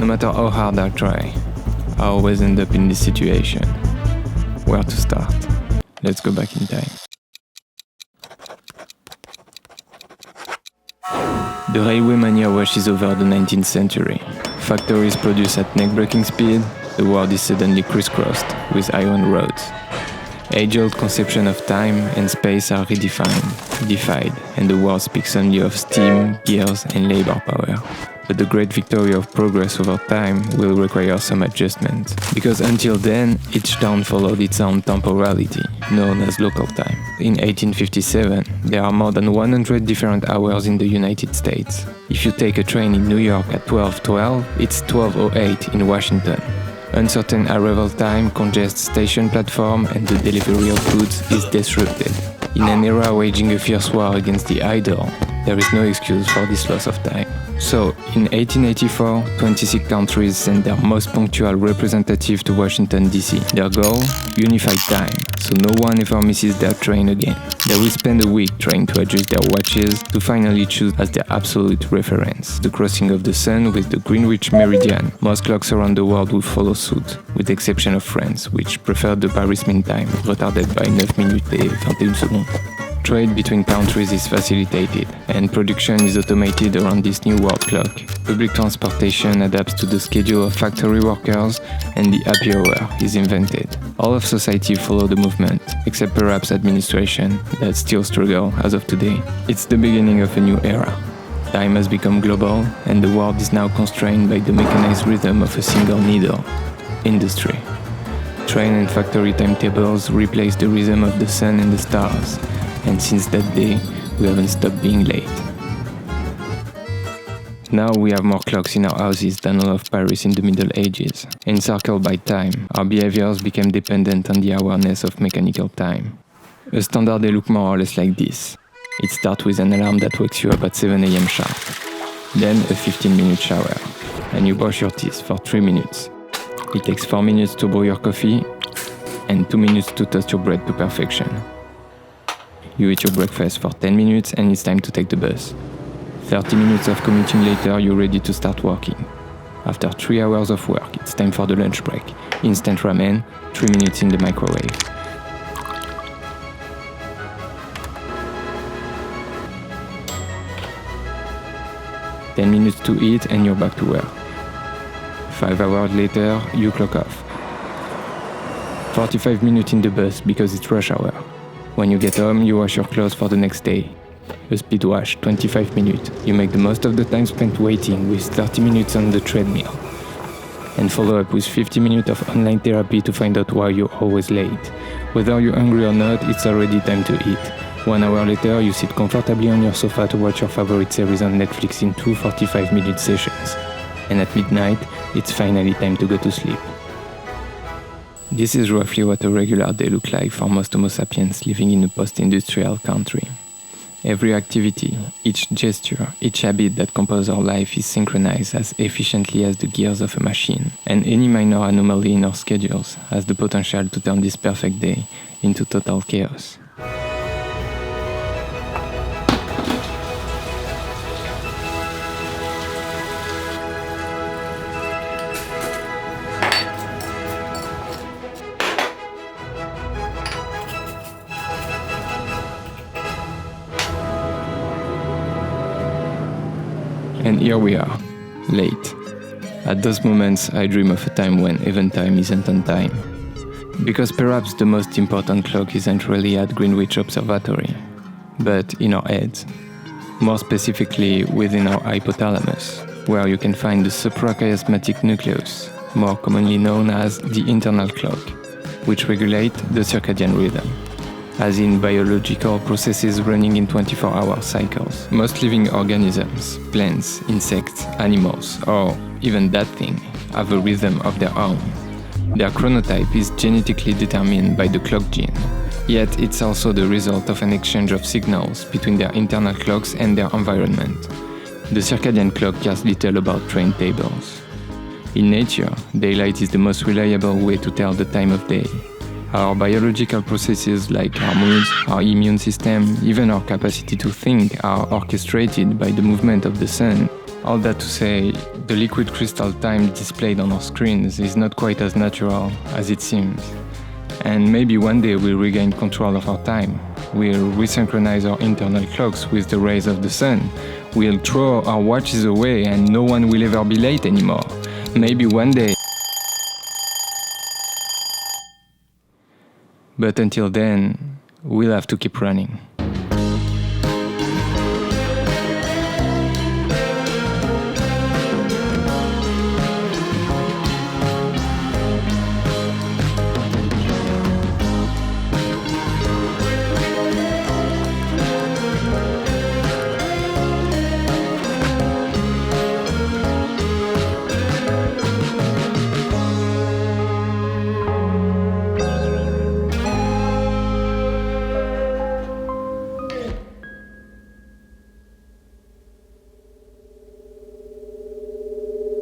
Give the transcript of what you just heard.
No matter how hard I try, I always end up in this situation. Where to start? Let's go back in time. The railway mania washes over the 19th century. Factories produce at neck-breaking speed, the world is suddenly crisscrossed with iron roads. Age-old conceptions of time and space are redefined, defied, and the world speaks only of steam, gears, and labor power. But the great victory of progress over time will require some adjustment, because until then, each town followed its own temporality, known as local time. In 1857, there are more than 100 different hours in the United States. If you take a train in New York at 12:12, it's 12:08 in Washington. Uncertain arrival time congests station platform and the delivery of goods is disrupted. In an era waging a fierce war against the idle, there is no excuse for this loss of time. So, in 1884, 26 countries sent their most punctual representative to Washington, D.C. Their goal? Unified time, so no one ever misses their train again. They will spend a week trying to adjust their watches to finally choose as their absolute reference the crossing of the sun with the Greenwich Meridian. Most clocks around the world will follow suit, with the exception of France, which preferred the Paris Mean Time, retarded by 9 minutes et 21 secondes. Trade between countries is facilitated, and production is automated around this new world clock. Public transportation adapts to the schedule of factory workers, and the happy hour is invented. All of society follow the movement, except perhaps administration, that still struggle as of today. It's the beginning of a new era. Time has become global, and the world is now constrained by the mechanized rhythm of a single needle: industry. Train and factory timetables replace the rhythm of the sun and the stars. And since that day, we haven't stopped being late. Now we have more clocks in our houses than all of Paris in the Middle Ages. Encircled by time, our behaviors became dependent on the awareness of mechanical time. A standard day look more or less like this. It starts with an alarm that wakes you up at 7 a.m. sharp. Then a 15-minute shower, and you brush your teeth for 3 minutes. It takes 4 minutes to brew your coffee, and 2 minutes to toast your bread to perfection. You eat your breakfast for 10 minutes and it's time to take the bus. 30 minutes of commuting later, you're ready to start working. After 3 hours of work, it's time for the lunch break. Instant ramen, 3 minutes in the microwave. "10 minutes to eat and you're back to work. 5 hours later, you clock off. 45 minutes in the bus because it's rush hour. When you get home, you wash your clothes for the next day. A speed wash, 25 minutes. You make the most of the time spent waiting with 30 minutes on the treadmill. And follow up with 50 minutes of online therapy to find out why you're always late. Whether you're hungry or not, it's already time to eat. 1 hour later, you sit comfortably on your sofa to watch your favorite series on Netflix in 2 45-minute sessions. And at midnight, it's finally time to go to sleep. This is roughly what a regular day looks like for most Homo sapiens living in a post-industrial country. Every activity, each gesture, each habit that composes our life is synchronized as efficiently as the gears of a machine, and any minor anomaly in our schedules has the potential to turn this perfect day into total chaos. And here we are, late. At those moments, I dream of a time when even time isn't on time. Because perhaps the most important clock isn't really at Greenwich Observatory, but in our heads. More specifically, within our hypothalamus, where you can find the suprachiasmatic nucleus, more commonly known as the internal clock, which regulate the circadian rhythm, as in biological processes running in 24-hour cycles. Most living organisms, plants, insects, animals, or even that thing, have a rhythm of their own. Their chronotype is genetically determined by the clock gene, yet it's also the result of an exchange of signals between their internal clocks and their environment. The circadian clock cares little about train tables. In nature, daylight is the most reliable way to tell the time of day. Our biological processes like our moods, our immune system, even our capacity to think are orchestrated by the movement of the sun All that to say, the liquid crystal time displayed on our screens is not quite as natural as it seems. And maybe one day we'll regain control of our time. We'll resynchronize our internal clocks with the rays of the sun. We'll throw our watches away and no one will ever be late anymore. Maybe one day. But until then, we'll have to keep running.